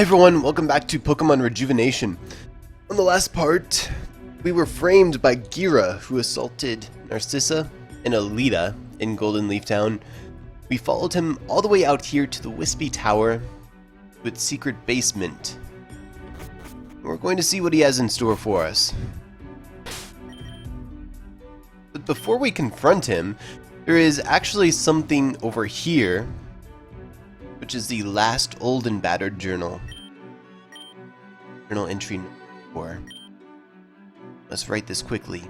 Hi everyone, welcome back to Pokemon Rejuvenation. On the last part, we were framed by Geara, who assaulted Narcissa and Alita in Goldenleaf Town. We followed him all the way out here to the Wispy Tower, to its secret basement. We're going to see what he has in store for us. But before we confront him, there is actually something over here, which is the last old and battered journal. Journal entry 4. Let's write this quickly.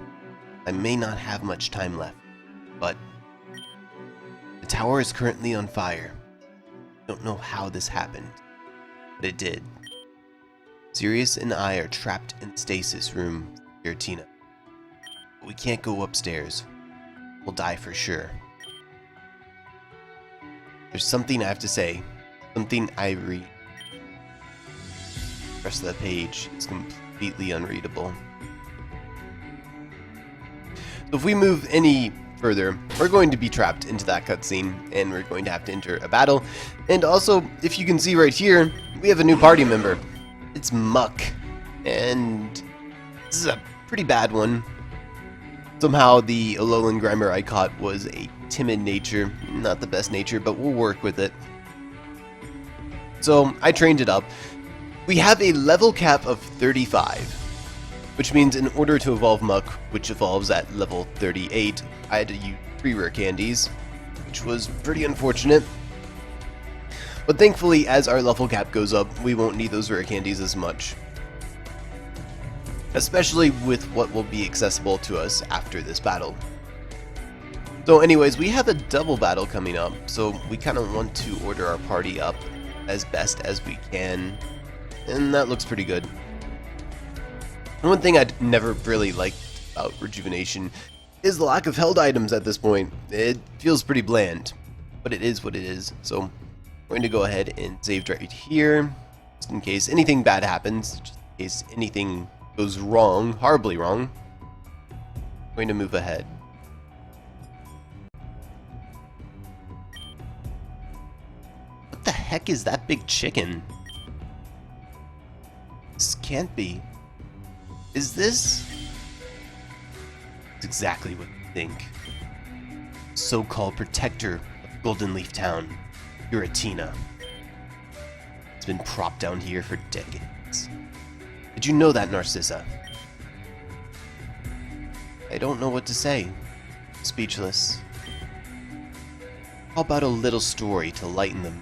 I may not have much time left, but the tower is currently on fire. Don't know how this happened, but it did. Sirius and I are trapped in stasis room, Giratina. But we can't go upstairs. We'll die for sure. There's something I have to say. Something I read. The rest of the page is completely unreadable. So if we move any further, we're going to be trapped into that cutscene, and we're going to have to enter a battle. And also, if you can see right here, we have a new party member. It's Muck, and this is a pretty bad one. Somehow the Alolan Grimer I caught was a timid nature, not the best nature, but we'll work with it. So I trained it up. We have a level cap of 35, which means in order to evolve Muck, which evolves at level 38, I had to use 3 rare candies, which was pretty unfortunate. But thankfully, as our level cap goes up, we won't need those rare candies as much. Especially with what will be accessible to us after this battle. So anyways, we have a double battle coming up, so we kind of want to order our party up as best as we can, and that looks pretty good. And one thing I'd never really liked about Rejuvenation is the lack of held items at this point. It feels pretty bland, but it is what it is, so we're going to go ahead and save right here, just in case anything bad happens, just in case anything goes wrong, horribly wrong. I'm going to move ahead. What the heck is that big chicken? This can't be. Is this? It's exactly what you think. So-called protector of Goldenleaf Town, Giratina. It's been propped down here for decades. Did you know that, Narcissa? I don't know what to say. Speechless. How about a little story to lighten them?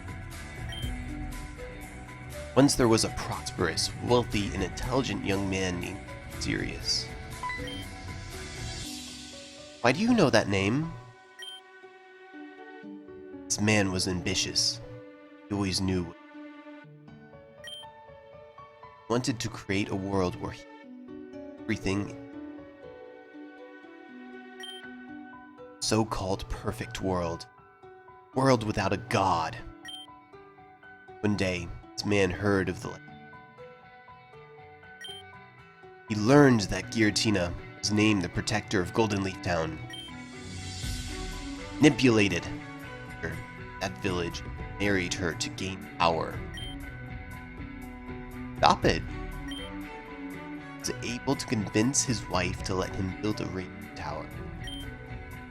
Once there was a prosperous, wealthy, and intelligent young man named Sirius. Why do you know that name? This man was ambitious. He always knew. Wanted to create a world where everything, so-called perfect world without a god. One day, this man heard of the legend. He learned that Giratina was named the protector of Goldenleaf Town. Manipulated her, that village, married her to gain power. Stop it. He was able to convince his wife to let him build a radio tower.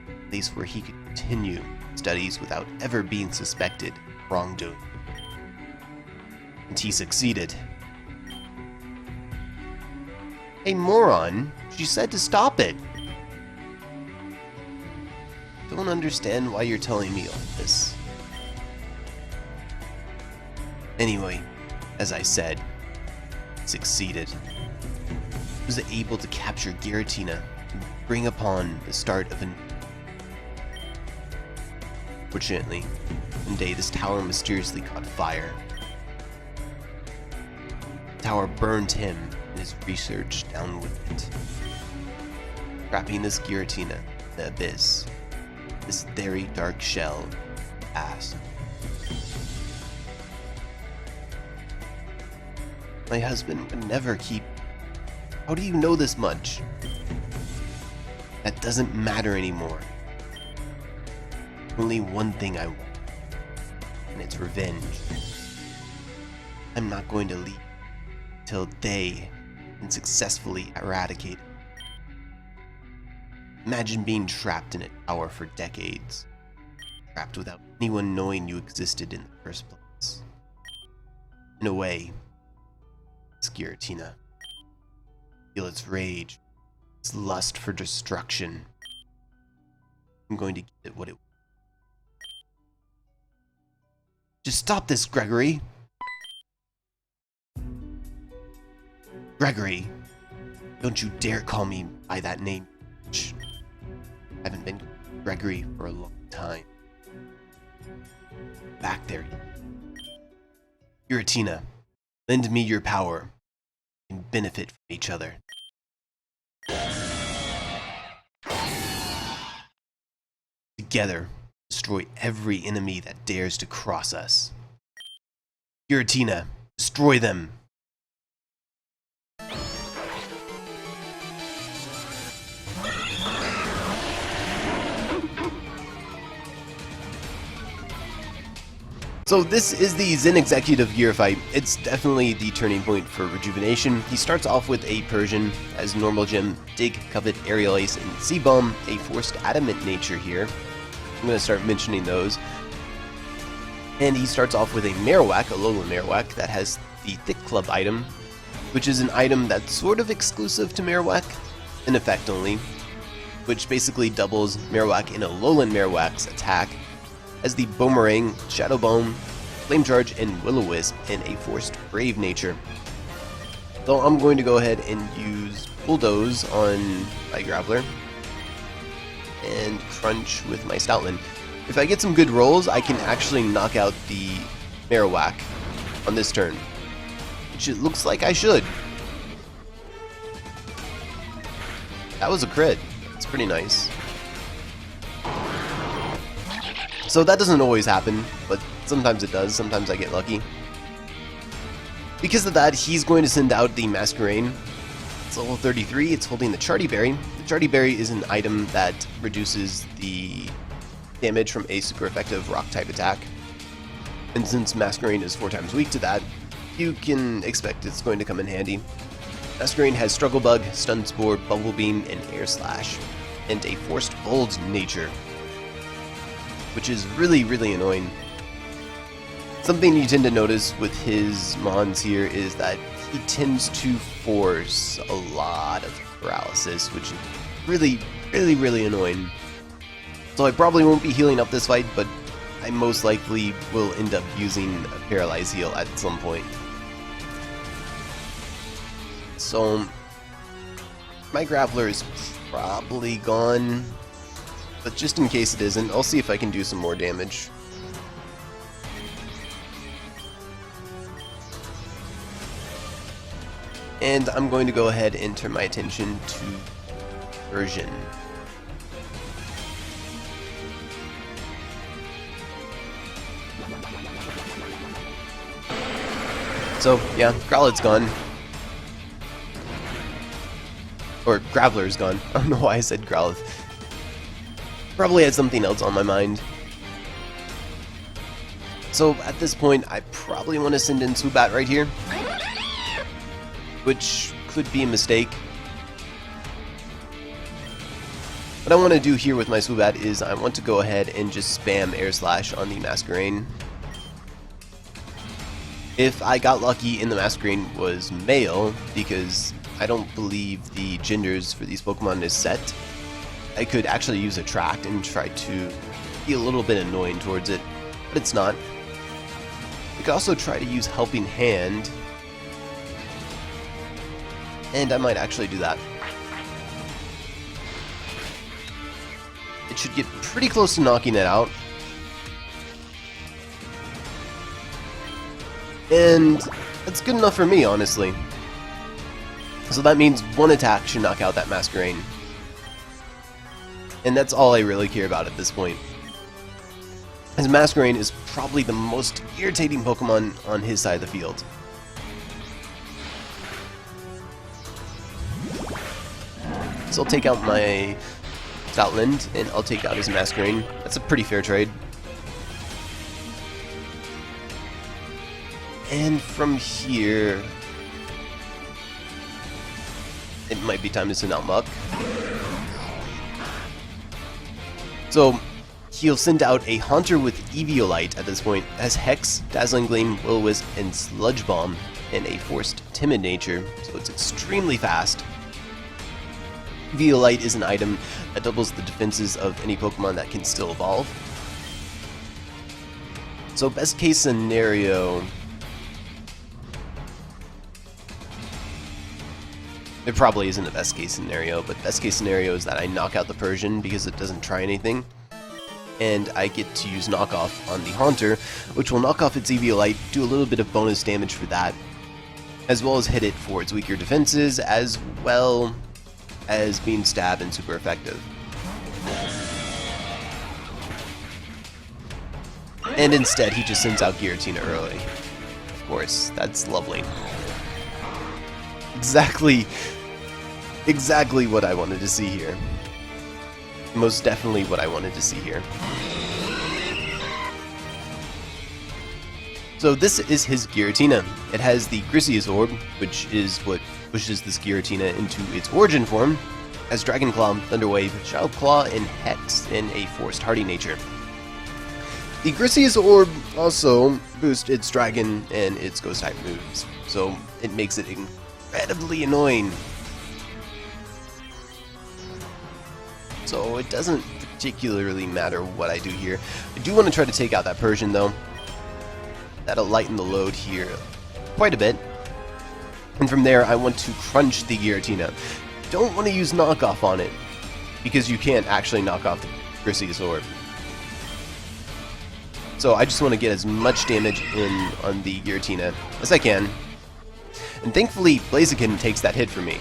A place where he could continue studies without ever being suspected of wrongdoing. And he succeeded. Hey moron, she said to stop it. Don't understand why you're telling me all this. Anyway, as I said, succeeded. He was able to capture Giratina and bring upon the start of an... Fortunately, one day this tower mysteriously caught fire. The tower burned him and his research down with it. Trapping this Giratina in the abyss, this very dark shell of past. My husband would never keep... How do you know this much? That doesn't matter anymore. Only one thing I want, and it's revenge. I'm not going to leave till they can successfully eradicate it. Imagine being trapped in a tower for decades. Trapped without anyone knowing you existed in the first place. In a way, it's Giratina. Feel its rage, its lust for destruction. I'm going to get it what it wants. Just stop this, Gregory! Gregory! Don't you dare call me by that name. I haven't been Gregory for a long time. Back there. Giratina, lend me your power. We can benefit from each other. Together, destroy every enemy that dares to cross us. Giratina, destroy them! So this is the Zen Executive Gear fight. It's definitely the turning point for Rejuvenation. He starts off with a Persian as normal gym, Dig, Covet, Aerial Ace, and C-Bomb, a forced adamant nature here. I'm going to start mentioning those. And he starts off with a Marowak, a Lowland Marowak, that has the Thick Club item, which is an item that's sort of exclusive to Marowak, in effect only, which basically doubles Marowak in a Lowland Marowak's attack, as the Bonemerang, Shadow Bone, Flame Charge, and Will-o-wisp in a forced Brave nature. So I'm going to go ahead and use Bulldoze on my Graveler, and Crunch with my Stoutland. If I get some good rolls, I can actually knock out the Marowak on this turn, which it looks like I should. That was a crit. It's pretty nice. So that doesn't always happen, but sometimes it does. Sometimes I get lucky. Because of that, he's going to send out the Masquerain. It's level 33. It's holding the Charti Berry. The Charti Berry is an item that reduces the damage from a super effective rock type attack. And since Masquerain is 4 times weak to that, you can expect it's going to come in handy. Masquerain has Struggle Bug, Stun Spore, Bubble Beam, and Air Slash, and a Forced Bold nature, which is really, really annoying. Something you tend to notice with his mons here is that he tends to force a lot of paralysis, which is really, really, really annoying. So I probably won't be healing up this fight, but I most likely will end up using a Paralyze heal at some point. So my Graveler is probably gone, but just in case it isn't, I'll see if I can do some more damage. And I'm going to go ahead and turn my attention to Persian. So, yeah, Growlithe's gone. Or Graveler's gone. I don't know why I said Growlithe. Probably had something else on my mind. So, at this point, I probably want to send in Swoobat right here, which could be a mistake. What I want to do here with my Swoobat is I want to go ahead and just spam Air Slash on the Masquerain. If I got lucky and the Masquerain was male, because I don't believe the genders for these Pokemon is set, I could actually use Attract and try to be a little bit annoying towards it, but it's not. I could also try to use Helping Hand, and I might actually do that. It should get pretty close to knocking it out. And that's good enough for me, honestly. So that means one attack should knock out that Masquerain. And that's all I really care about at this point. As Masquerain is probably the most irritating Pokemon on his side of the field. So I'll take out my Stoutland, and I'll take out his Masquerain. That's a pretty fair trade. And from here, it might be time to send out Muck. So he'll send out a Haunter with Eviolite at this point, as Hex, Dazzling Gleam, Will-o-wisp, and Sludge Bomb, and a forced Timid nature, so it's extremely fast. Eviolite is an item that doubles the defenses of any Pokemon that can still evolve. So best case scenario, it probably isn't a best case scenario, but best case scenario is that I knock out the Persian because it doesn't try anything, and I get to use knockoff on the Haunter, which will knock off its Eviolite, do a little bit of bonus damage for that, as well as hit it for its weaker defenses, as well as being stab and super effective. And instead, he just sends out Giratina early. Of course, that's lovely. Exactly what I wanted to see here. Most definitely what I wanted to see here. So this is his Giratina. It has the Griseous Orb, which is what pushes this Giratina into its origin form, as Dragon Claw, Thunder Wave, Shadow Claw, and Hex in a forced Hardy nature. The Griseous Orb also boosts its Dragon and its Ghost type moves, so it makes it incredibly annoying. So it doesn't particularly matter what I do here. I do want to try to take out that Persian though. That'll lighten the load here quite a bit. And from there I want to crunch the Giratina. Don't want to use knockoff on it, because you can't actually knock off the Griseous Orb. So I just want to get as much damage in on the Giratina as I can. And thankfully Blaziken takes that hit for me.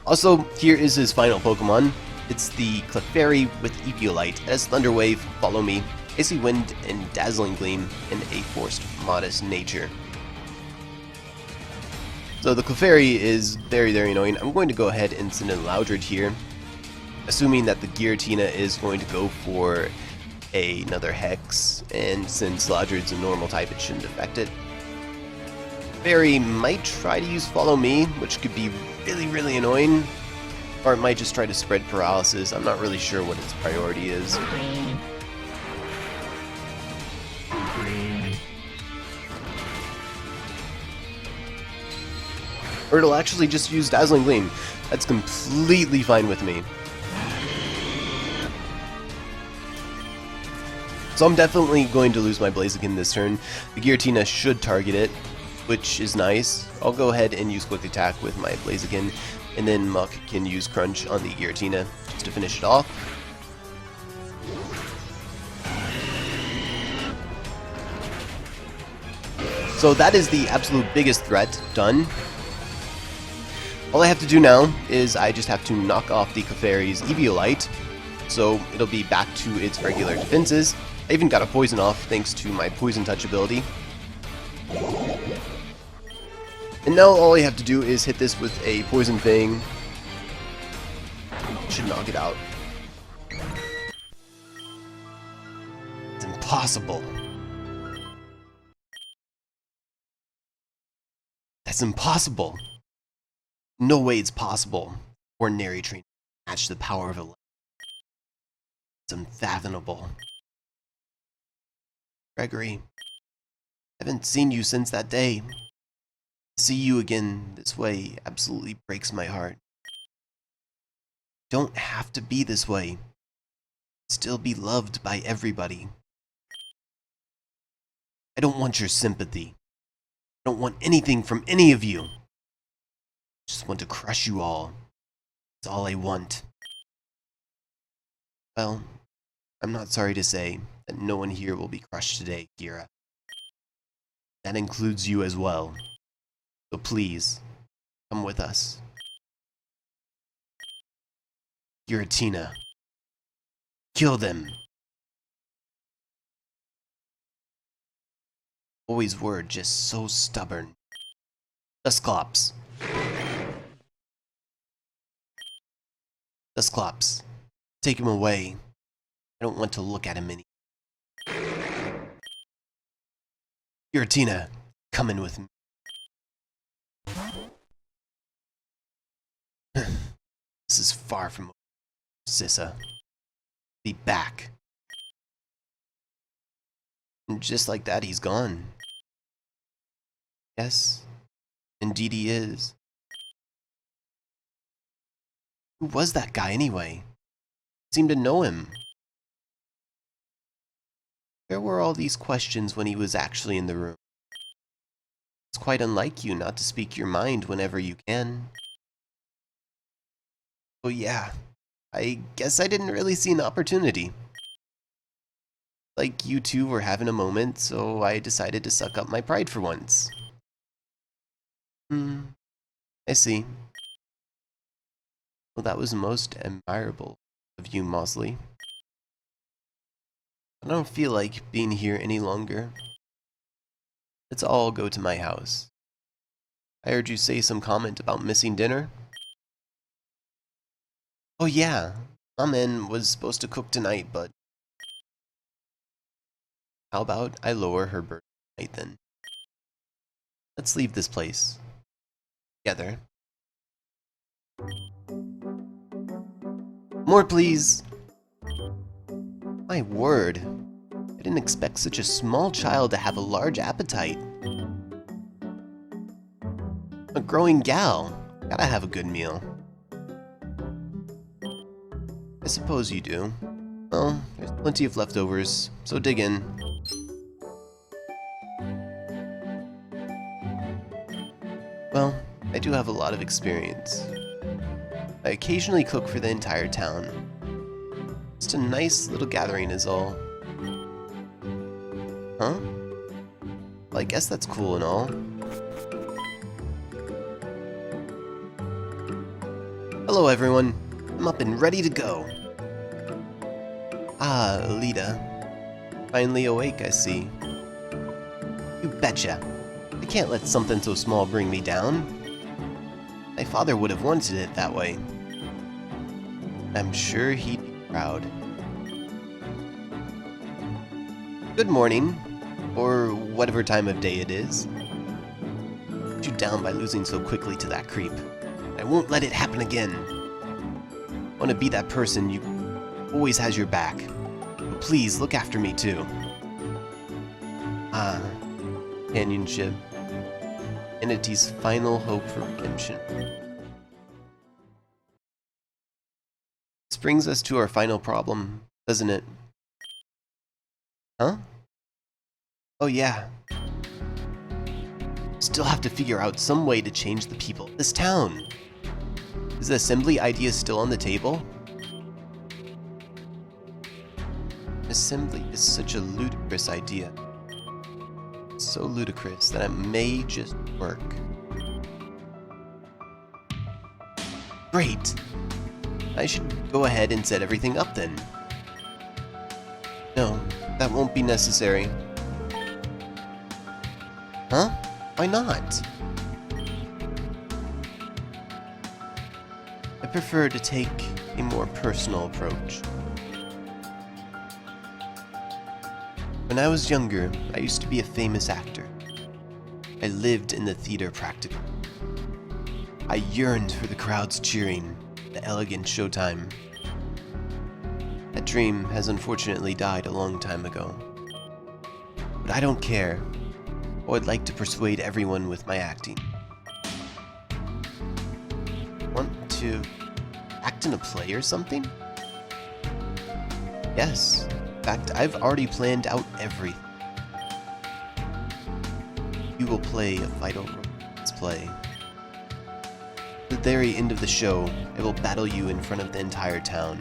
Also, here is his final Pokemon. It's the Clefairy with Eviolite. It has Thunder Wave, Follow Me, Icy Wind, and Dazzling Gleam, and a forced Modest nature. So the Clefairy is very, very annoying. I'm going to go ahead and send in Loudred here, assuming that the Giratina is going to go for another Hex, and since Loudred's a normal type, it shouldn't affect it. Clefairy might try to use Follow Me, which could be really, really annoying. Or it might just try to spread paralysis. I'm not really sure what its priority is. Or it'll actually just use Dazzling Gleam. That's completely fine with me. So I'm definitely going to lose my Blaziken this turn. The Giratina should target it, which is nice. I'll go ahead and use Quick Attack with my Blaziken, and then Muck can use Crunch on the Giratina just to finish it off. So that is the absolute biggest threat done. All I have to do now is I just have to knock off the Clefairy's Eviolite, so it'll be back to its regular defenses. I even got a Poison off thanks to my Poison Touch ability. And now all I have to do is hit this with a Poison Fang. Should knock it out. It's impossible. That's impossible. No way it's possible. Ordinary training match the power of a legend. It's unfathomable. Gregory, I haven't seen you since that day. To see you again this way absolutely breaks my heart. Don't have to be this way. Still be loved by everybody. I don't want your sympathy. I don't want anything from any of you. I just want to crush you all. That's all I want. Well, I'm not sorry to say that no one here will be crushed today, Geara. That includes you as well. So please, come with us. Giratina. Kill them. Always were just so stubborn. Dusclops. Dusclops. Take him away. I don't want to look at him anymore. Giratina, coming with me. This is far from over, Narcissa. Be back. And just like that, he's gone. Yes, indeed he is. Who was that guy anyway? Seemed to know him. Where were all these questions when he was actually in the room? It's quite unlike you not to speak your mind whenever you can. Oh yeah, I guess I didn't really see an opportunity. Like you two were having a moment, so I decided to suck up my pride for once. I see. Well, that was most admirable of you, Mosley. I don't feel like being here any longer. Let's all go to my house. I heard you say some comment about missing dinner. Oh yeah, Mom was supposed to cook tonight, but... How about I lower her burden tonight then? Let's leave this place. Together. More, please! My word. I didn't expect such a small child to have a large appetite. A growing gal. Gotta have a good meal. I suppose you do. Well, there's plenty of leftovers, so dig in. Well, I do have a lot of experience. I occasionally cook for the entire town. Just a nice little gathering is all. Huh? Well, I guess that's cool and all. Hello everyone, I'm up and ready to go. Ah, Alita. Finally awake, I see. You betcha. I can't let something so small bring me down. My father would have wanted it that way. I'm sure he'd be proud. Good morning, or whatever time of day it is. Put you down by losing so quickly to that creep. I won't let it happen again. I want to be that person you always has your back. But please look after me too. Ah, companionship. Entity's final hope for redemption. This brings us to our final problem, doesn't it? Huh? Oh yeah. Still have to figure out some way to change the people of this town. Is the assembly idea still on the table? Assembly is such a ludicrous idea. So ludicrous that it may just work. Great! I should go ahead and set everything up then. No, that won't be necessary. Huh? Why not? I prefer to take a more personal approach. When I was younger, I used to be a famous actor. I lived in the theater practically. I yearned for the crowd's cheering, the elegant showtime. That dream has unfortunately died a long time ago. But I don't care. I would like to persuade everyone with my acting. Want to act in a play or something? Yes. In fact, I've already planned out everything. You will play a vital role in this play. At the very end of the show, I will battle you in front of the entire town.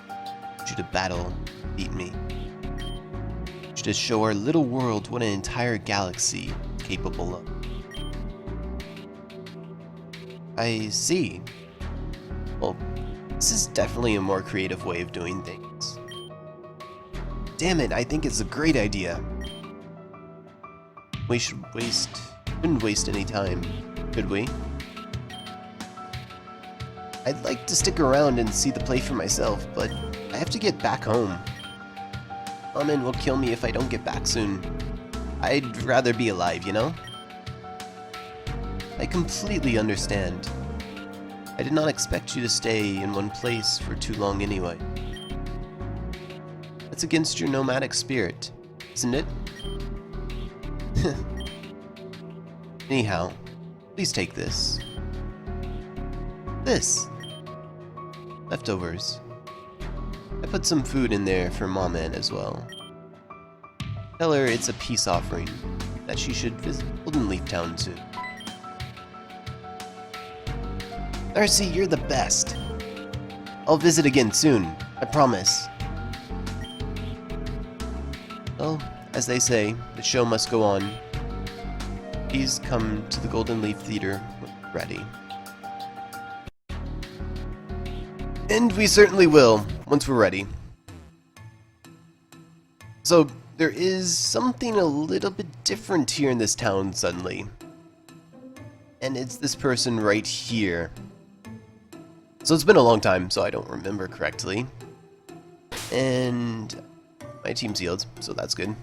I want you to battle, beat me. I want you to show our little world what an entire galaxy is capable of. I see. Well, this is definitely a more creative way of doing things. Damn it, I think it's a great idea. We shouldn't waste any time, could we? I'd like to stick around and see the play for myself, but I have to get back home. Mom will kill me if I don't get back soon. I'd rather be alive, you know? I completely understand. I did not expect you to stay in one place for too long anyway. That's against your nomadic spirit, isn't it? Anyhow, please take this. This! Leftovers. I put some food in there for Mom-Ann as well. Tell her it's a peace offering, that she should visit Goldenleaf Town soon. Darcy, you're the best. I'll visit again soon, I promise. Well, as they say, the show must go on. Please come to the Goldenleaf Theater when you're ready. And we certainly will, once we're ready. So, there is something a little bit different here in this town suddenly. And it's this person right here. So it's been a long time, so I don't remember correctly. And my team's healed, so that's good.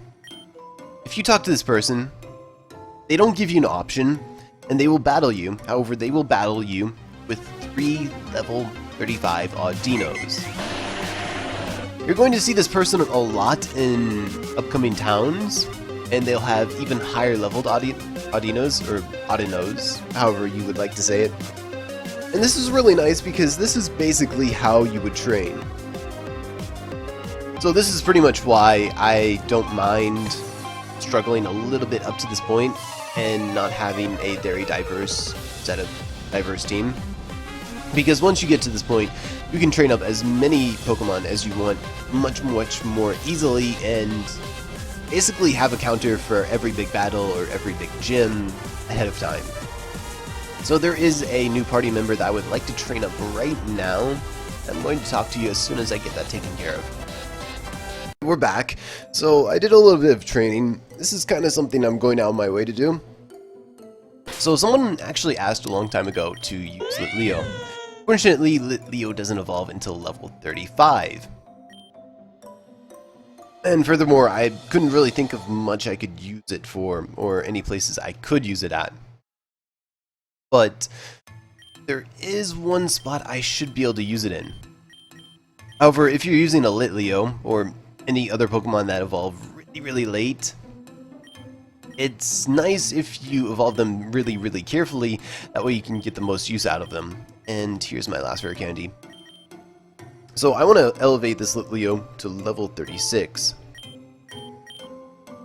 If you talk to this person, they don't give you an option, and they will battle you. However, they will battle you with 3 level 35 odd dinos. You're going to see this person a lot in upcoming towns, and they'll have even higher leveled Audinos, or Audinos, however you would like to say it. And this is really nice because this is basically how you would train. So this is pretty much why I don't mind struggling a little bit up to this point and not having a very diverse team. Because once you get to this point, you can train up as many Pokemon as you want much more easily and basically have a counter for every big battle or every big gym ahead of time. So there is a new party member that I would like to train up right now. I'm going to talk to you as soon as I get that taken care of. We're back. So I did a little bit of training. This is kind of something I'm going out of my way to do. So someone actually asked a long time ago to use Litleo. Fortunately, Litleo doesn't evolve until level 35. And furthermore, I couldn't really think of much I could use it for, or any places I could use it at. But there is one spot I should be able to use it in. However, if you're using a Litleo, or any other Pokemon that evolve really late, it's nice if you evolve them really carefully, that way you can get the most use out of them. And here's my last rare candy. So I want to elevate this Litleo to level 36.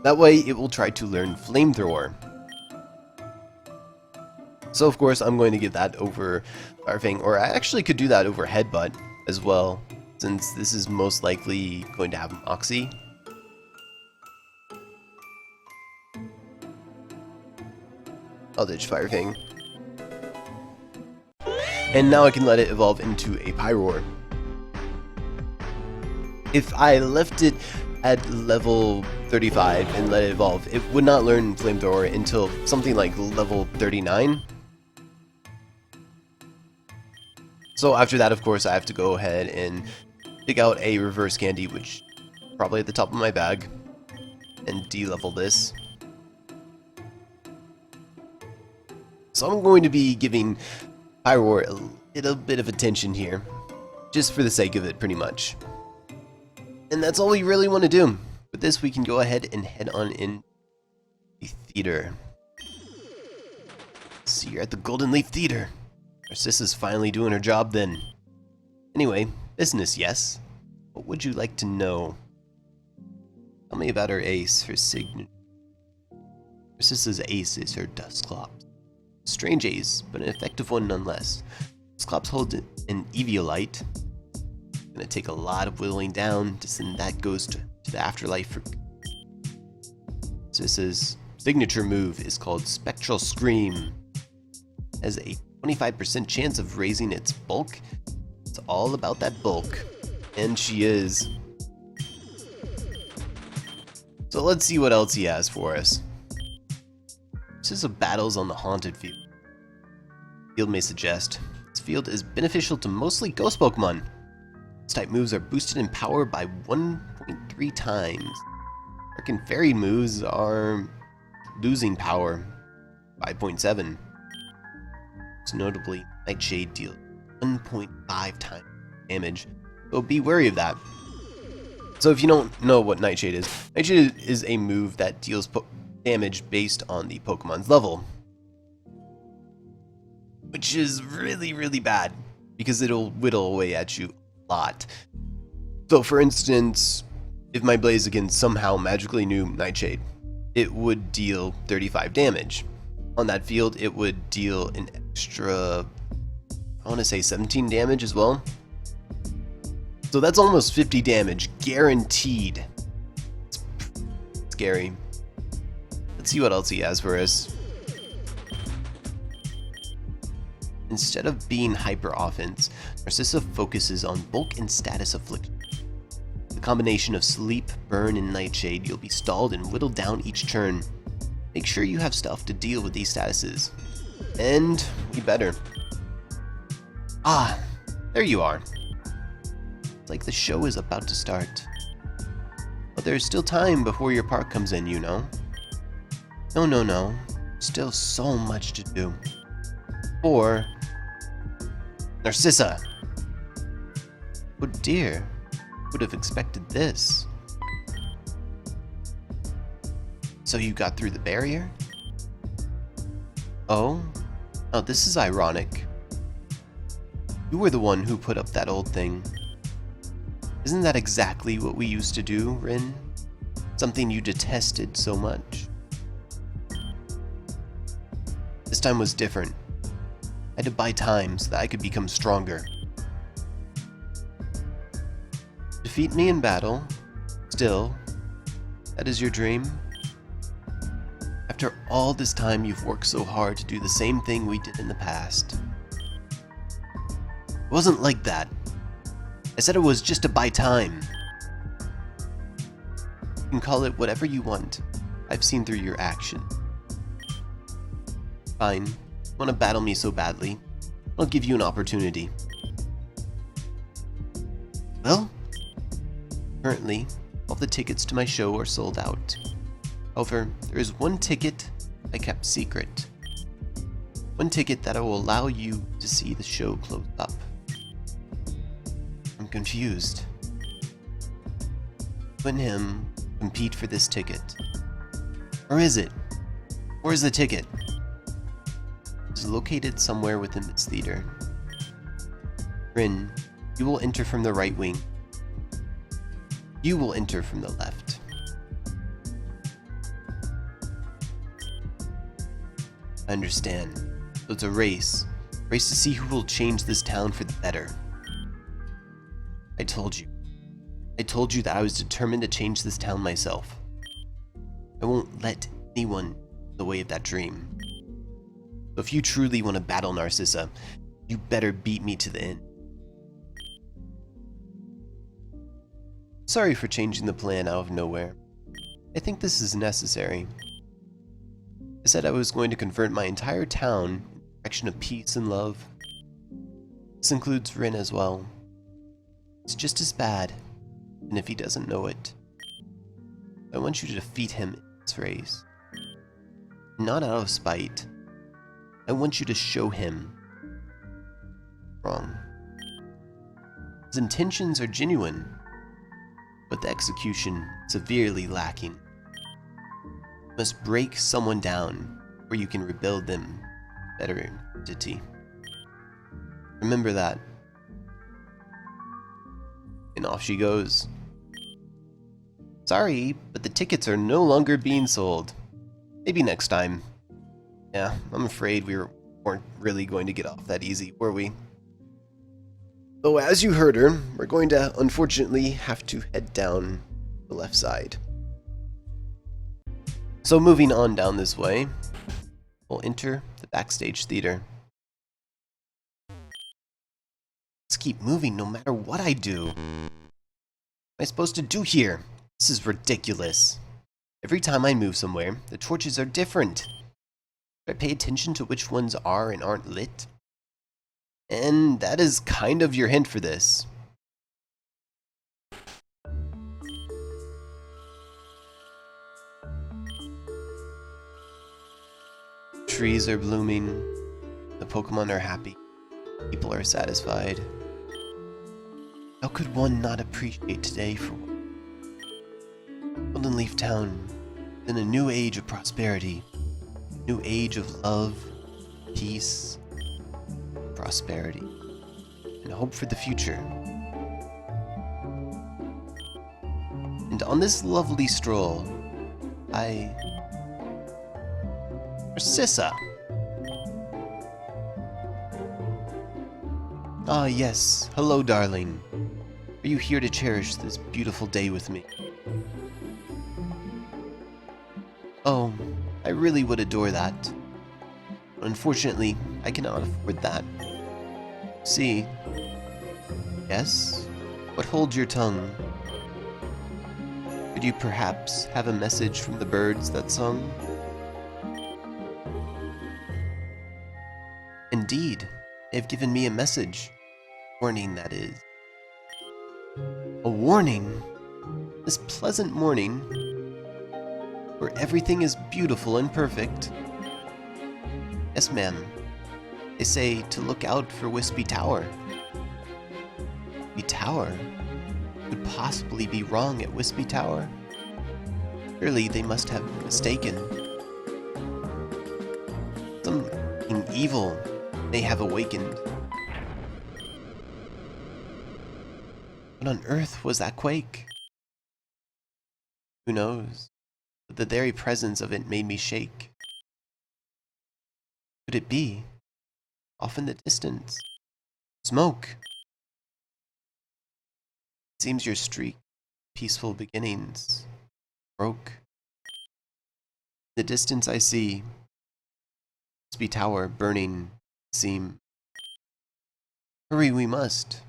That way it will try to learn Flamethrower. So of course I'm going to get that over Fang, or I actually could do that over Headbutt as well, since this is most likely going to have Moxie. I'll ditch Fire Fang. And now I can let it evolve into a Pyroar. If I left it at level 35 and let it evolve, it would not learn Flamethrower until something like level 39. So after that, of course, I have to go ahead and pick out a reverse candy, which is probably at the top of my bag, and de-level this. So I'm going to be giving Pyroar a little bit of attention here, just for the sake of it, pretty much. And that's all we really want to do. With this, we can go ahead and head on in the theater. See you at the Goldenleaf Theater. Narcissa's finally doing her job then. Anyway, business, yes? What would you like to know? Tell me about her ace, her signature. Narcissa's ace is her Dusclops. Strange ace, but an effective one nonetheless. Dusclops holds an Eviolite. Gonna take a lot of whittling down to send that goes to the afterlife for Narcissa's signature move is called Spectral Scream. Has a 25% chance of raising its bulk. It's all about that bulk. And she is. So let's see what else he has for us. Narcissa battles on the Haunted Field. Field may suggest. This field is beneficial to mostly ghost Pokemon. Its type moves are boosted in power by 1.3 times. Arc and Fairy moves are losing power, 5.7. Most notably, Nightshade deals 1.5 times damage, so be wary of that. So if you don't know what Nightshade is a move that deals damage based on the Pokemon's level, which is really bad because it'll whittle away at you a lot. So for instance, if my Blaziken somehow magically knew Nightshade, it would deal 35 damage. On that field, it would deal an extra, I want to say 17 damage as well. So that's almost 50 damage, guaranteed. It's scary. Let's see what else he has for us. Instead of being hyper offense, Narcissa focuses on bulk and status affliction. The combination of sleep, burn, and Nightshade, you'll be stalled and whittled down each turn. Make sure you have stuff to deal with these statuses. And we better. Ah, there you are. It's like the show is about to start. But there's still time before your part comes in, you know. No. Still so much to do. Or Narcissa. Oh dear, would have expected this. So you got through the barrier? Oh, this is ironic. You were the one who put up that old thing. Isn't that exactly what we used to do, Ren? Something you detested so much. This time was different. I had to buy time so that I could become stronger. Defeat me in battle? Still, that is your dream? After all this time you've worked so hard to do the same thing we did in the past. It wasn't like that. I said it was just to buy time. You can call it whatever you want. I've seen through your action. Fine. You want to battle me so badly? I'll give you an opportunity. Well, currently, all the tickets to my show are sold out. However, there is one ticket I kept secret. One ticket that will allow you to see the show close up. I'm confused. You and him compete for this ticket. Or is it? Where's the ticket? It's located somewhere within this theater. Ren, you will enter from the right wing. You will enter from the left. I understand. So it's a race. Race to see who will change this town for the better. I told you. I told you that I was determined to change this town myself. I won't let anyone in the way of that dream. So if you truly want to battle Narcissa, you better beat me to the end. Sorry for changing the plan out of nowhere. I think this is necessary. I said I was going to convert my entire town in the direction of peace and love. This includes Ren as well. It's just as bad, and if he doesn't know it, I want you to defeat him in this race. Not out of spite. I want you to show him wrong. His intentions are genuine, but the execution severely lacking. You must break someone down where you can rebuild them better entity. Remember that. And off she goes. Sorry, but the tickets are no longer being sold. Maybe next time. Yeah, I'm afraid we weren't really going to get off that easy, were we? Though as you heard her, we're going to unfortunately have to head down the left side. So moving on down this way, we'll enter the backstage theater. Let's keep moving no matter what I do. What am I supposed to do here? This is ridiculous. Every time I move somewhere, the torches are different. Should I pay attention to which ones are and aren't lit? And that is kind of your hint for this. trees are blooming, the Pokemon are happy, people are satisfied. How could one not appreciate today for Goldenleaf Town is in a new age of prosperity, new age of love, peace, prosperity, and hope for the future. And on this lovely stroll, Narcissa! Ah yes, hello darling. Are you here to cherish this beautiful day with me? Oh, I really would adore that. Unfortunately, I cannot afford that. See? Yes? What holds your tongue? Could you perhaps have a message from the birds that sung? Indeed, they have given me a message. Warning, that is. A warning? This pleasant morning, where everything is beautiful and perfect. Yes, ma'am. They say to look out for Wispy Tower. Wispy Tower? Could possibly be wrong at Wispy Tower? Surely they must have been mistaken. Something evil may have awakened. What on earth was that quake? Who knows? But the very presence of it made me shake. Could it be? Off in the distance. Smoke! It seems your streak, peaceful beginnings, broke. In the distance I see Wispy Tower burning seem. Hurry, we must.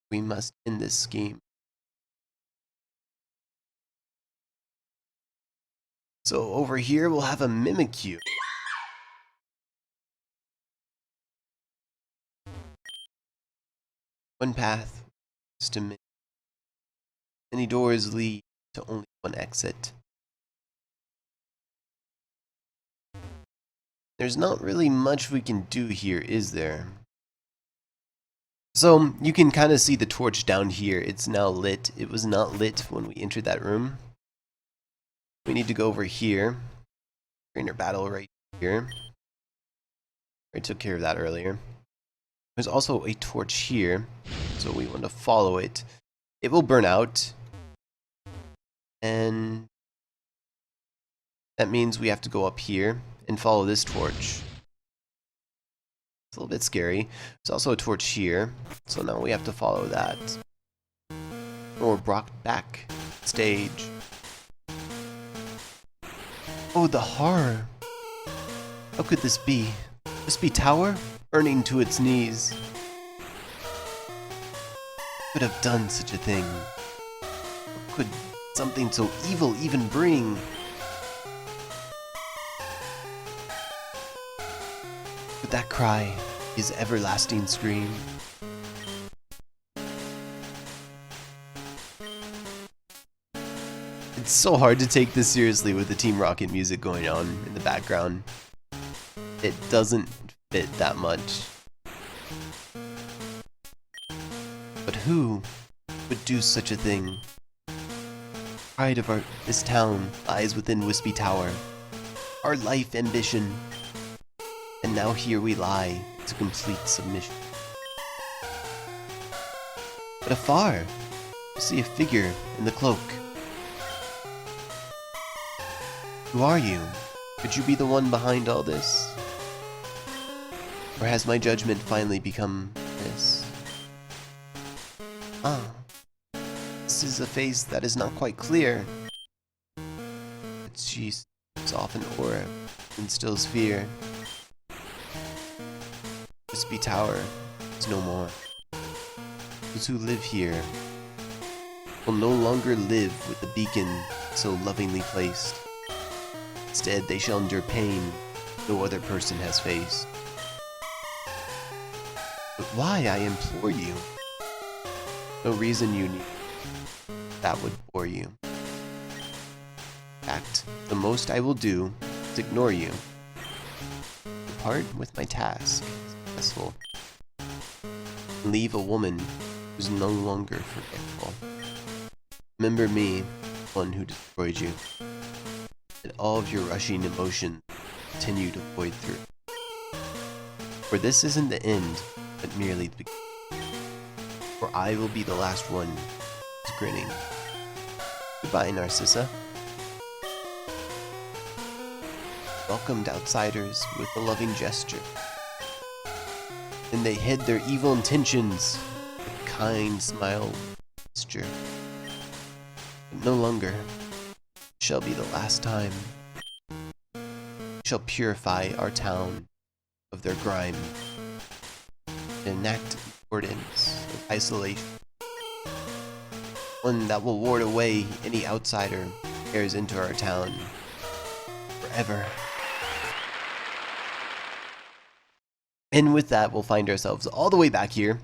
We must end this scheme. So over here we'll have a Mimikyu. One path is to Mimikyu. Many doors lead to only one exit. There's not really much we can do here, is there? So you can kind of see the torch down here. It's now lit. It was not lit when we entered that room. We need to go over here. Trainer battle right here. I took care of that earlier. There's also a torch here, so we want to follow it. It will burn out. And that means we have to go up here and follow this torch. It's a little bit scary. There's also a torch here, so now we have to follow that. Or brought back stage. Oh, the horror! How could this be? Wispy Tower? Burning to its knees. Who could have done such a thing? What could something so evil even bring? With that cry, his everlasting scream. It's so hard to take this seriously with the Team Rocket music going on in the background. It doesn't fit that much. But who would do such a thing? Pride of this town lies within Wispy Tower. Our life ambition. And now here we lie to complete submission. But afar, you see a figure in the cloak. Who are you? Could you be the one behind all this? Or has my judgment finally become this? Ah, this is a face that is not quite clear. But she gives off an aura, instills fear. Wispy Tower is no more. Those who live here will no longer live with the beacon so lovingly placed. Instead, they shall endure pain no other person has faced. But why, I implore you? No reason you need. That would bore you. In fact, the most I will do is ignore you. part with my task. Successful. Leave a woman who's no longer forgetful. Remember me, one who destroyed you. And all of your rushing emotions continue to void through. For this isn't the end, but merely the beginning. For I will be the last one who's grinning. Goodbye, Narcissa. Welcomed outsiders with a loving gesture. And they hid their evil intentions with a kind smile gesture. But no longer shall be the last time. We shall purify our town of their grime and enact the ordinance of isolation. One that will ward away any outsider who tears into our town forever. And with that, we'll find ourselves all the way back here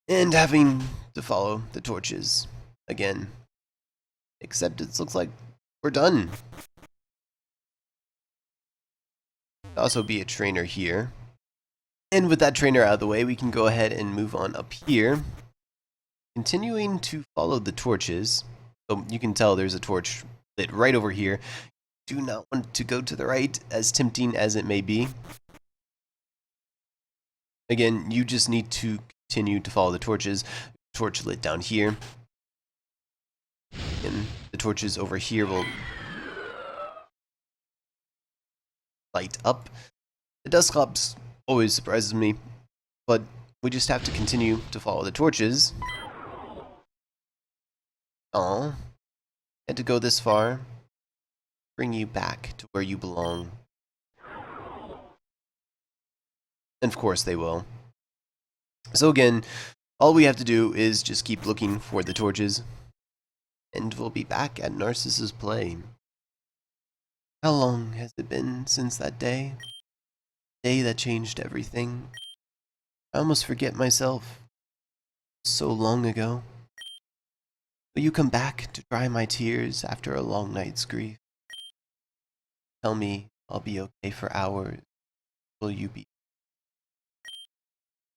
and having to follow the torches again. Except it looks like we're done. Also be a trainer here. And with that trainer out of the way, we can go ahead and move on up here. Continuing to follow the torches. So you can tell there's a torch lit right over here. Do not want to go to the right, as tempting as it may be. Again, you just need to continue to follow the torches. Torch lit down here. And the torches over here will light up. The Dusclops always surprises me, but we just have to continue to follow the torches. Aw, had to go this far. Bring you back to where you belong. And of course they will. So again, all we have to do is just keep looking for the torches. And we'll be back at Narcissa's play. How long has it been since that day? Day that changed everything. I almost forget myself. So long ago. Will you come back to dry my tears after a long night's grief? Tell me I'll be okay for hours. Will you be?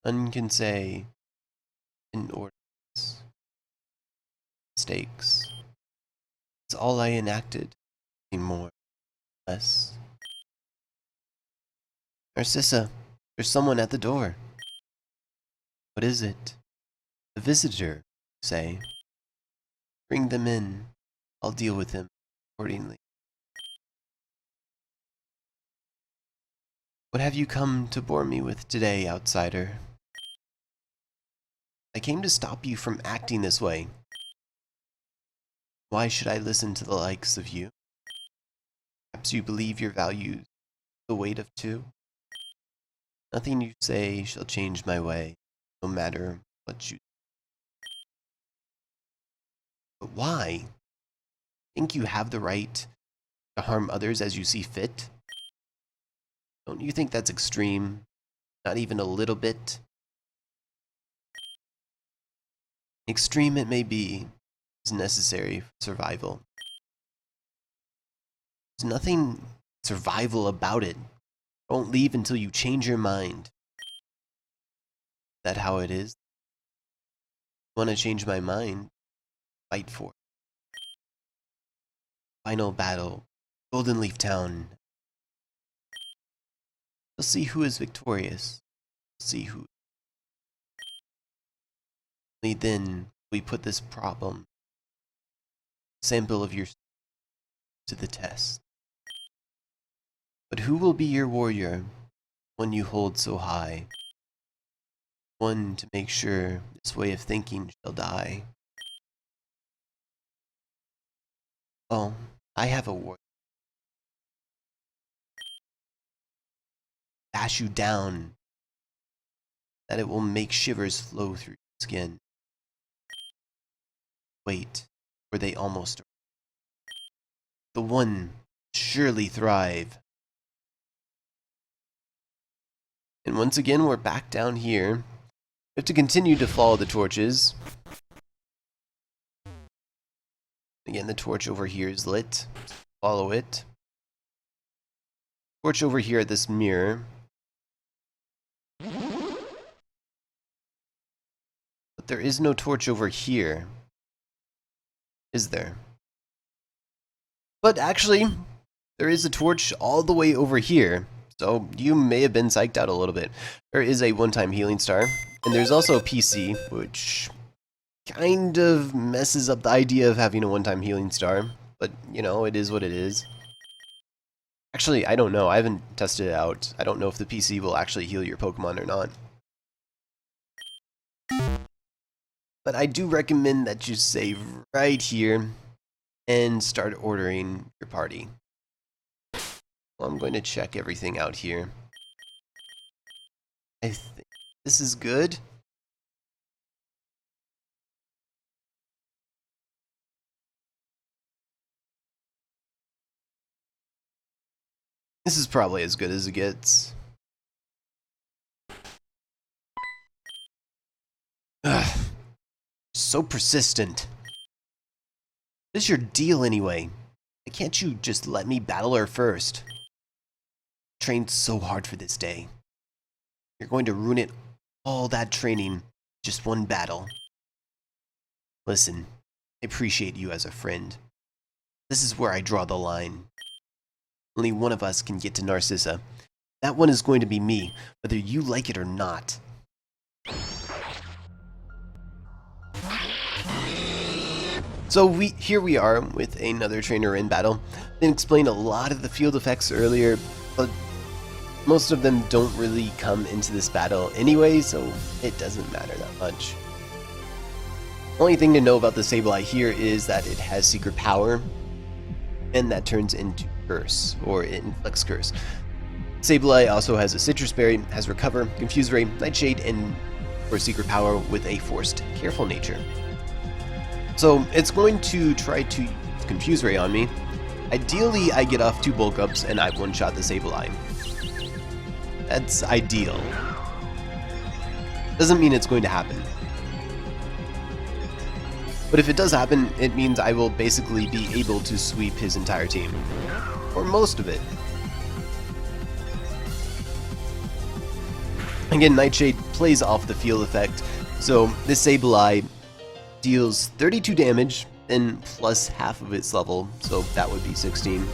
None can say in ordinance. Mistakes. It's all I enacted. Nothing more. Less. Narcissa, there's someone at the door. What is it? A visitor, say. Bring them in. I'll deal with him accordingly. What have you come to bore me with today, outsider? I came to stop you from acting this way. Why should I listen to the likes of you? Perhaps you believe your values the weight of two? Nothing you say shall change my way, no matter what you do. But why? Think you have the right to harm others as you see fit? Don't you think that's extreme? Not even a little bit? Extreme it may be, is necessary for survival. There's nothing survival about it. Don't leave until you change your mind. Is that how it is? I want to change my mind. Fight for it. Final battle. Goldenleaf Town. We'll see who is victorious. We'll see who. Only then we put this problem, sample of your, to the test. But who will be your warrior, one you hold so high? One to make sure this way of thinking shall die. Oh, I have a warrior. Dash you down, that it will make shivers flow through your skin. Wait, were they almost? The one surely thrive. And once again, we're back down here. We have to continue to follow the torches. Again, the torch over here is lit. Follow it. torch over here at this mirror. But there is no torch over here. Is there? But actually, there is a torch all the way over here. So you may have been psyched out a little bit. There is a one-time healing star. And there's also a PC, which kind of messes up the idea of having a one-time healing star. But, you know, it is what it is. Actually, I don't know. I haven't tested it out. I don't know if the PC will actually heal your Pokemon or not. But I do recommend that you save right here and start ordering your party. Well, I'm going to check everything out here. I think this is good. This is probably as good as it gets. Ugh. So persistent. What is your deal anyway? Why can't you just let me battle her first? Trained so hard for this day. You're going to ruin it all that training, just one battle. Listen, I appreciate you as a friend. This is where I draw the line. Only one of us can get to Narcissa. That one is going to be me, whether you like it or not. So here we are with another trainer in battle. I explained a lot of the field effects earlier, but most of them don't really come into this battle anyway, so it doesn't matter that much. Only thing to know about the Sableye here is that it has secret power, and that turns into Curse, or it inflicts Curse. Sableye also has a Sitrus Berry, has Recover, Confuse Ray, Nightshade, and for secret power with a Forced Careful nature. So it's going to try to use Confuse Ray on me. Ideally, I get off 2 bulk ups and I one-shot the Sableye. That's ideal. Doesn't mean it's going to happen. But if it does happen, it means I will basically be able to sweep his entire team. Or most of it. Again, Nightshade plays off the field effect, so this Sableye deals 32 damage, and plus half of its level, so that would be 16.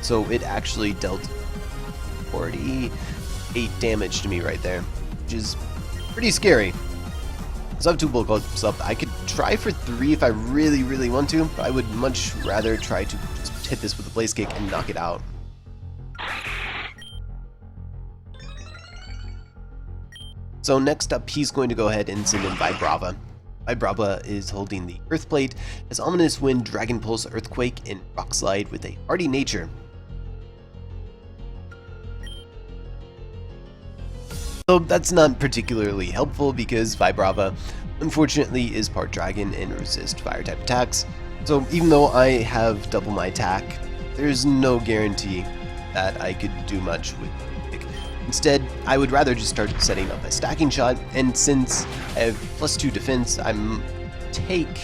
So it actually dealt 48 damage to me right there, which is pretty scary. So I have 2 bulk ups up. I could try for 3 if I really want to, but I would much rather try to just hit this with a Blaze Kick and knock it out. So next up, he's going to go ahead and send in Vibrava. Vibrava is holding the Earth Plate, has Ominous Wind, Dragon Pulse, Earthquake, and Rock Slide with a hardy nature. So that's not particularly helpful because Vibrava unfortunately is part dragon and resists fire type attacks. So even though I have double my attack, there's no guarantee that I could do much with it. Instead, I would rather just start setting up a stacking shot, and since I have +2 defense, I'm take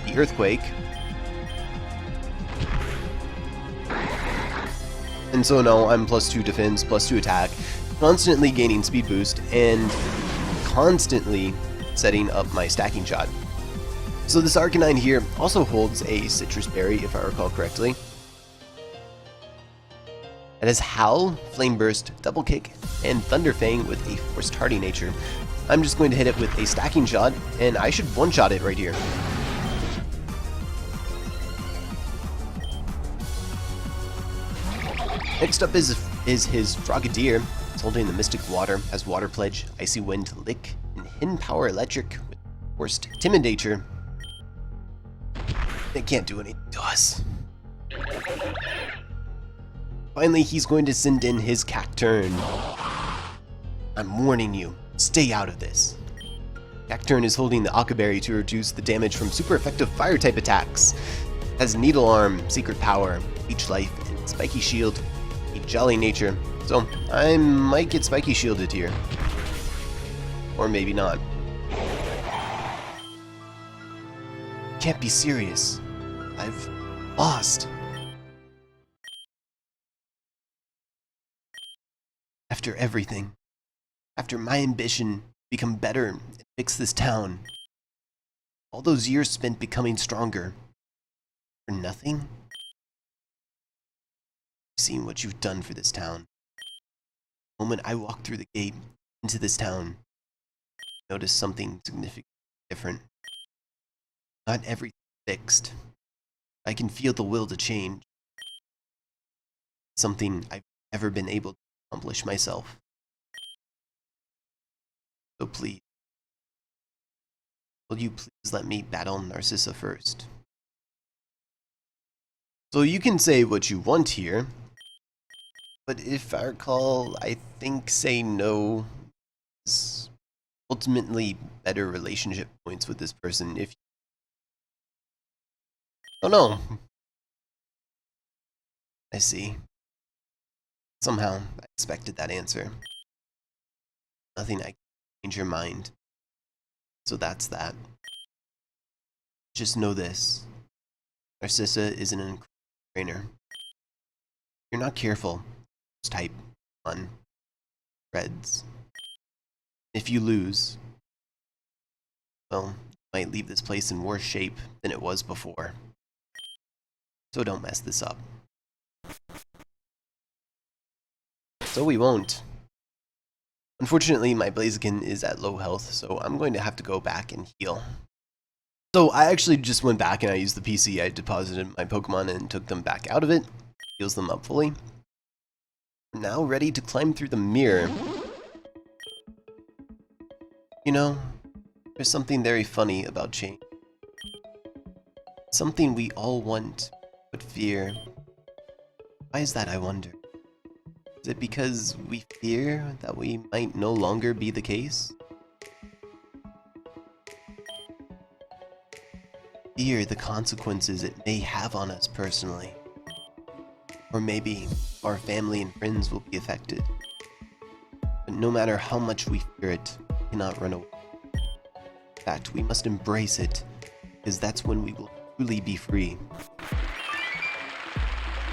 the Earthquake. And so now I'm +2 defense, +2 attack, constantly gaining speed boost, and constantly setting up my stacking shot. So this Arcanine here also holds a Sitrus Berry, if I recall correctly. It has Howl, Flame Burst, Double Kick, and Thunder Fang with a Forced Hardy nature. I'm just going to hit it with a stacking shot, and I should one-shot it right here. Next up is his Frogadier. It's holding the Mystic Water, has Water Pledge, Icy Wind, Lick, and Hidden Power Electric with Forced Timid nature. It can't do anything to us. Finally, he's going to send in his Cacturne. I'm warning you, stay out of this. Cacturne is holding the Occa Berry to reduce the damage from super effective fire type attacks. Has Needle Arm, Secret Power, Leech Life, and Spiky Shield, a Jolly nature. So I might get Spiky Shielded here. Or maybe not. Can't be serious. I've lost. After everything, after my ambition to become better and fix this town, all those years spent becoming stronger, for nothing? I've seen what you've done for this town. The moment I walked through the gate into this town, I noticed something significantly different. Not everything fixed. I can feel the will to change. Something I've never been able to accomplish myself. So please, will you please let me battle Narcissa first? So you can say what you want here, but if I recall, I think say no is ultimately better relationship points with this person if you... Oh no! I see. Somehow, I expected that answer. Nothing I can change your mind. So that's that. Just know this. Narcissa is an incredible trainer. If you're not careful, just type 1. Reds. If you lose, well, you might leave this place in worse shape than it was before. So don't mess this up. So we won't. Unfortunately, my Blaziken is at low health, so I'm going to have to go back and heal. So I actually just went back and I used the PC I deposited my Pokemon and took them back out of it. Heals them up fully. I'm now ready to climb through the mirror. You know, there's something very funny about change. Something we all want, but fear. Why is that, I wonder? Is it because we fear that we might no longer be the case? Fear the consequences it may have on us personally. Or maybe our family and friends will be affected. But no matter how much we fear it, we cannot run away. In fact, we must embrace it, because that's when we will truly be free.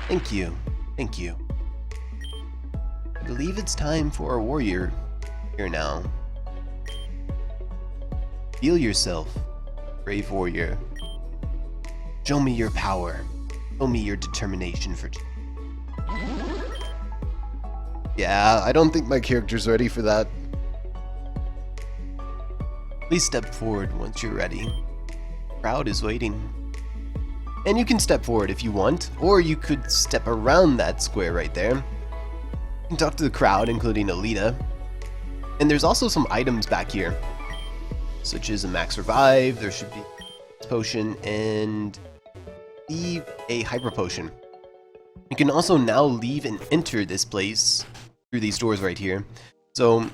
Thank you. Thank you. I believe it's time for our warrior here now. Feel yourself, brave warrior. Show me your power. Show me your determination for change. Yeah, I don't think my character's ready for that. Please step forward once you're ready. The crowd is waiting. And you can step forward if you want, or you could step around that square right there. You can talk to the crowd, including Alita. And there's also some items back here, such as a max revive, there should be a potion, and a hyper potion. You can also now leave and enter this place through these doors right here. So,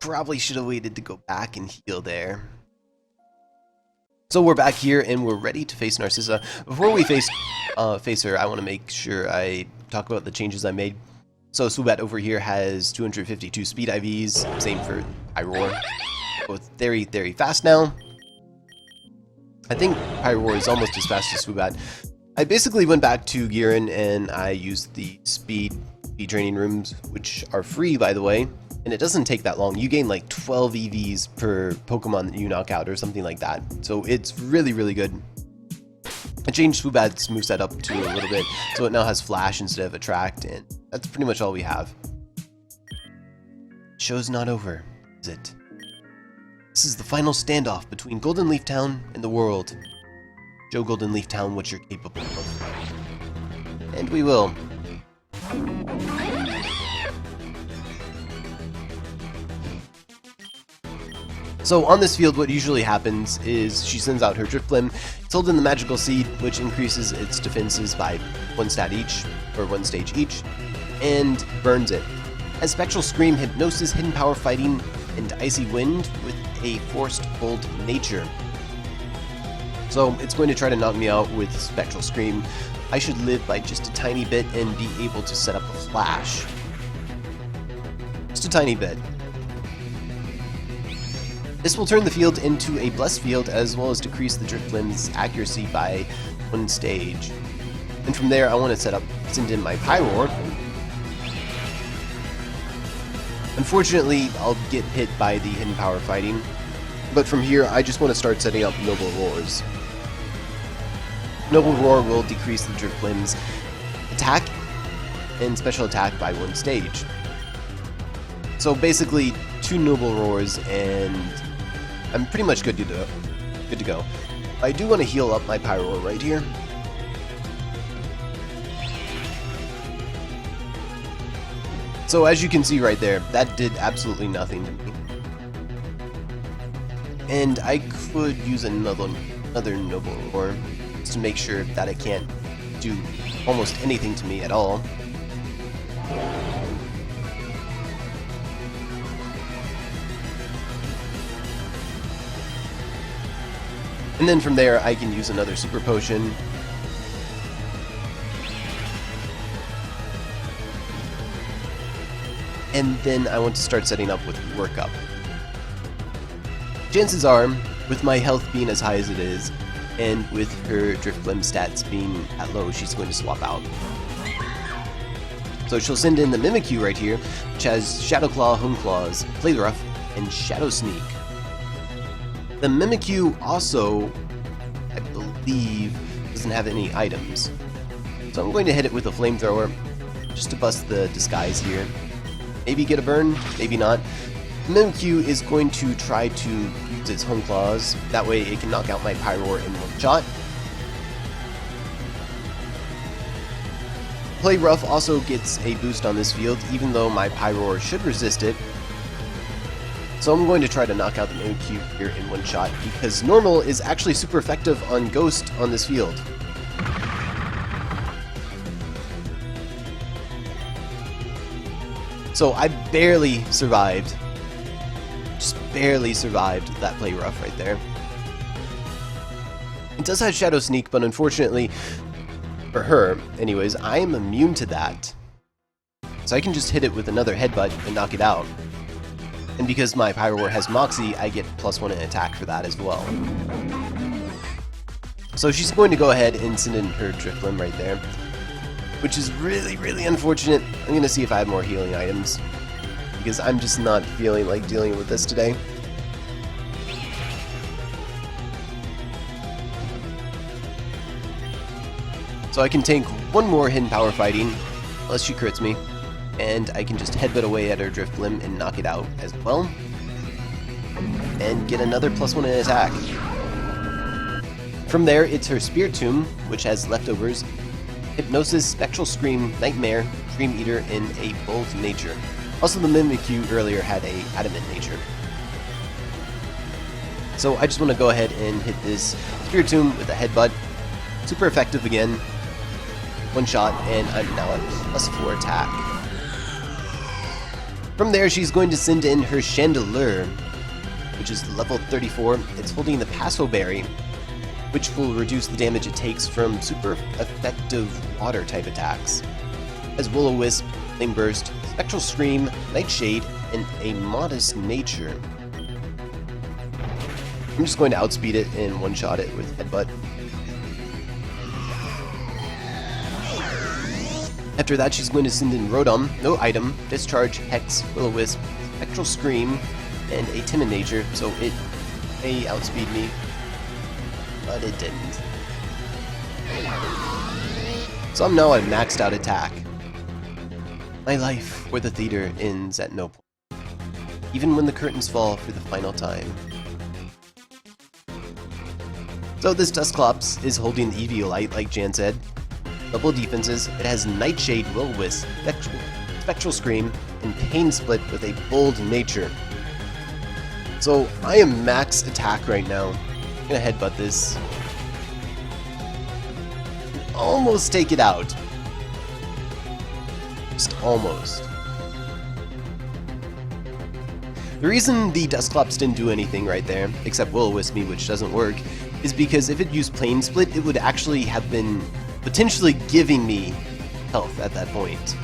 probably should have waited to go back and heal there. So we're back here and we're ready to face Narcissa. Before we face her, I want to make sure I talk about the changes I made. So Swoobat over here has 252 speed IVs, same for Pyroar. Both very, very fast now. I think Pyroar is almost as fast as Swoobat. I basically went back to Garen and I used the speed training rooms, which are free by the way. And it doesn't take that long. You gain like 12 EVs per Pokemon that you knock out or something like that. So it's really, really good. I changed Swoobat's moveset up to a little bit, so it now has Flash instead of Attract, and that's pretty much all we have. Show's not over, is it? This is the final standoff between Goldenleaf Town and the world. Show Goldenleaf Town what you're capable of. And we will. So on this field, what usually happens is she sends out her Drifblim. It's holding the Magical Seed, which increases its defenses by 1 stat each, or 1 stage each, and burns it. Has Spectral Scream, Hypnosis, Hidden Power Fighting, and Icy Wind with a Forced Cold nature. So it's going to try to knock me out with Spectral Scream. I should live by just a tiny bit and be able to set up a Flash. Just a tiny bit. This will turn the field into a Blessed Field, as well as decrease the Drifblim's accuracy by 1 stage. And from there, I want to send in my Pyroar. Unfortunately, I'll get hit by the hidden power fighting, but from here I just want to start setting up Noble Roars. Noble Roar will decrease the Driftblim's attack and special attack by 1 stage. So basically 2 Noble Roars and I'm pretty much good to go. I do want to heal up my Pyroar right here. So as you can see right there, that did absolutely nothing to me. And I could use another Noble Roar just to make sure that it can't do almost anything to me at all. And then from there I can use another Super Potion. And then I want to start setting up with Workup. Chances are, with my health being as high as it is, and with her Driftblim stats being at low, she's going to swap out. So she'll send in the Mimikyu right here, which has Shadow Claw, Home Claws, Play Rough, and Shadow Sneak. The Mimikyu also, I believe, doesn't have any items. So I'm going to hit it with a Flamethrower, just to bust the disguise here. Maybe get a burn, maybe not. Mimikyu is going to try to use its Home Claws, that way it can knock out my Pyroar in one shot. Play Rough also gets a boost on this field, even though my Pyroar should resist it. So I'm going to try to knock out the Mimikyu here in one shot, because Normal is actually super effective on Ghost on this field. So I barely survived. Just barely survived that Play Rough right there. It does have Shadow Sneak, but unfortunately, for her, anyways, I am immune to that. So I can just hit it with another Headbutt and knock it out. And because my Pyroar has Moxie, I get +1 in attack for that as well. So she's going to go ahead and send in her Drifblim right there, which is really, really unfortunate. I'm going to see if I have more healing items, because I'm just not feeling like dealing with this today. So I can tank one more hidden power fighting, unless she crits me, and I can just headbutt away at her Drifblim and knock it out as well, and get another +1 in attack. From there, it's her Spirit Tomb, which has leftovers, Hypnosis, Spectral Scream, Nightmare, Dream Eater, and a Bold Nature. Also, the Mimikyu earlier had a Adamant Nature. So I just want to go ahead and hit this Spirit Tomb with a Headbutt. Super effective again. One shot, and I'm now at +4 attack. From there, she's going to send in her Chandelure, which is level 34. It's holding the Passo Berry, which will reduce the damage it takes from super effective water type attacks, as Will-o-wisp, Flame Burst, Spectral Scream, Nightshade, and a Modest Nature. I'm just going to outspeed it and one-shot it with Headbutt. After that, she's going to send in Rotom, no item, Discharge, Hex, Will-o-wisp, Spectral Scream, and a Timid Nature, so it may outspeed me, but it didn't. So I'm now at maxed out attack. My life for the theater ends at no point, even when the curtains fall for the final time. So this Dusclops is holding the Eviolite, like Jan said. Double defenses, it has Nightshade, Will-o-wisp, Spectral Scream, and Pain Split with a Bold Nature. So I am max attack right now. I'm gonna headbutt this. Almost take it out. Just almost. The reason the Dusclops didn't do anything right there, except Will-o-wisp me, which doesn't work, is because if it used Pain Split, it would actually have been potentially giving me health at that point.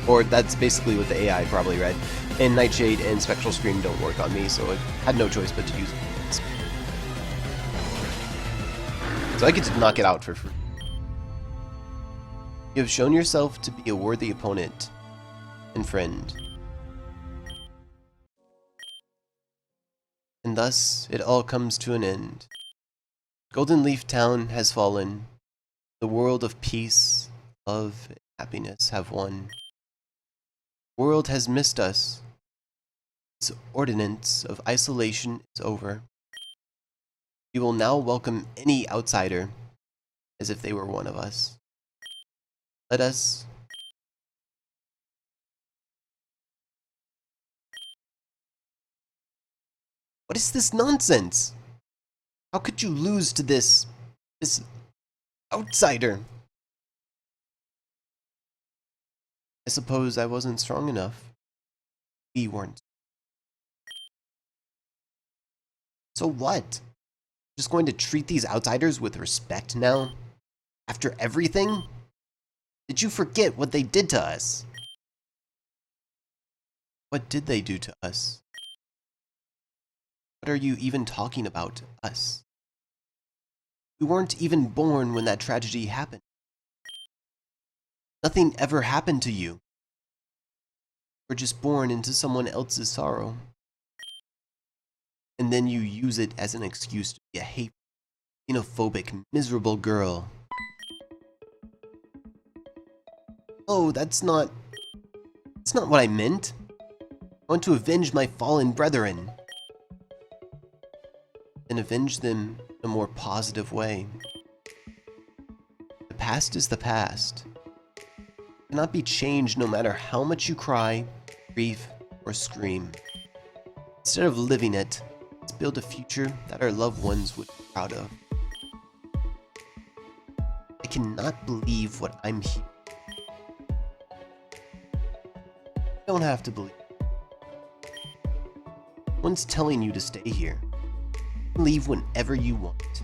Or that's basically what the AI probably read. And Nightshade and Spectral Scream don't work on me, so I had no choice but to use it. So I get to knock it out for free. You have shown yourself to be a worthy opponent and friend. And thus it all comes to an end. Goldenleaf Town has fallen. The world of peace, love, and happiness have won. The world has missed us. Its ordinance of isolation is over. We will now welcome any outsider as if they were one of us. Let us... What is this nonsense? How could you lose to this outsider? I suppose I wasn't strong enough. We weren't. So what? Just going to treat these outsiders with respect now? After everything? Did you forget what they did to us? What did they do to us? What are you even talking about, us? We weren't even born when that tragedy happened. Nothing ever happened to you. We're just born into someone else's sorrow. And then you use it as an excuse to be a hateful, xenophobic, miserable girl. Oh, that's not what I meant. I want to avenge my fallen brethren. And avenge them in a more positive way. The past is the past. It cannot be changed no matter how much you cry, grieve, or scream. Instead of living it, let's build a future that our loved ones would be proud of. I cannot believe what I'm hearing. You don't have to believe. No one's telling you to stay here. Leave whenever you want.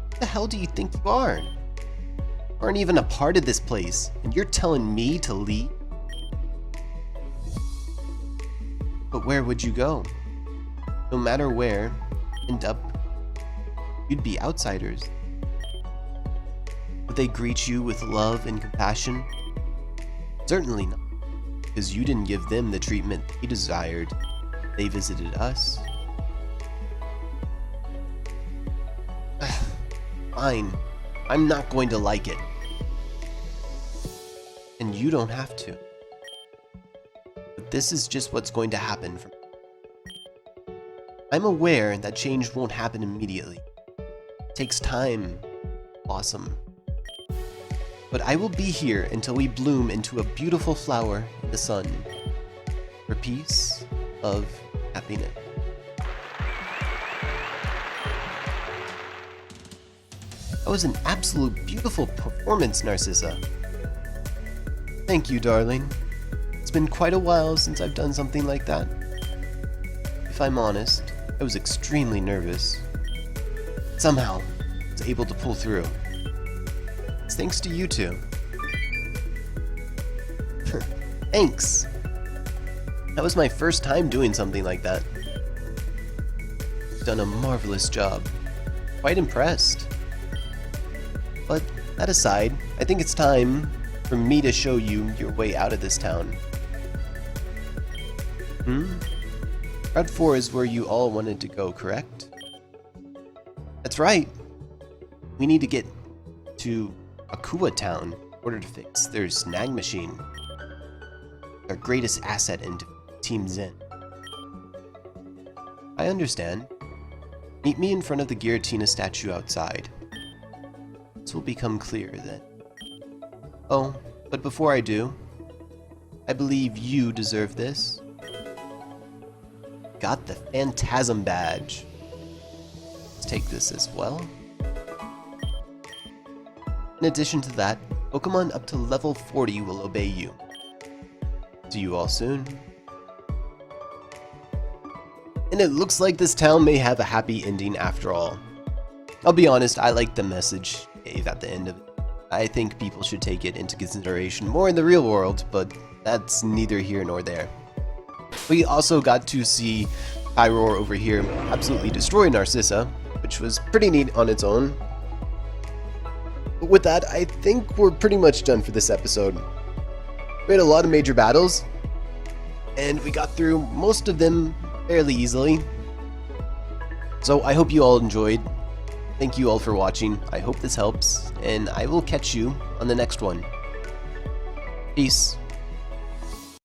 What the hell do you think you are? You aren't even a part of this place, and you're telling me to leave? But where would you go? No matter where, end up, you'd be outsiders. Would they greet you with love and compassion? Certainly not, because you didn't give them the treatment they desired. They visited us. Fine. I'm not going to like it. And you don't have to. But this is just what's going to happen from me. I'm aware that change won't happen immediately. It takes time, Blossom. But I will be here until we bloom into a beautiful flower in the sun. For peace, love, happiness. That was an absolute beautiful performance, Narcissa. Thank you, darling. It's been quite a while since I've done something like that. If I'm honest, I was extremely nervous. Somehow, I was able to pull through. It's thanks to you two. Thanks! That was my first time doing something like that. You've done a marvelous job. Quite impressed. But that aside, I think it's time for me to show you your way out of this town. Route 4 is where you all wanted to go, correct? That's right. We need to get to Occa town in order to fix their snag machine. Our greatest asset in Team Zen. I understand. Meet me in front of the Giratina statue outside. This will become clear then. Oh, but before I do, I believe you deserve this. Got the Phantasm badge. Let's take this as well. In addition to that, Pokemon up to level 40 will obey you. See you all soon. And it looks like this town may have a happy ending after all. I'll be honest, I like the message it gave at the end of it. I think people should take it into consideration more in the real world, but that's neither here nor there. We also got to see Pyroar over here absolutely destroy Narcissa, which was pretty neat on its own. But with that, I think we're pretty much done for this episode. We had a lot of major battles, and we got through most of them fairly easily. So I hope you all enjoyed. Thank you all for watching. I hope this helps, and I will catch you on the next one. Peace.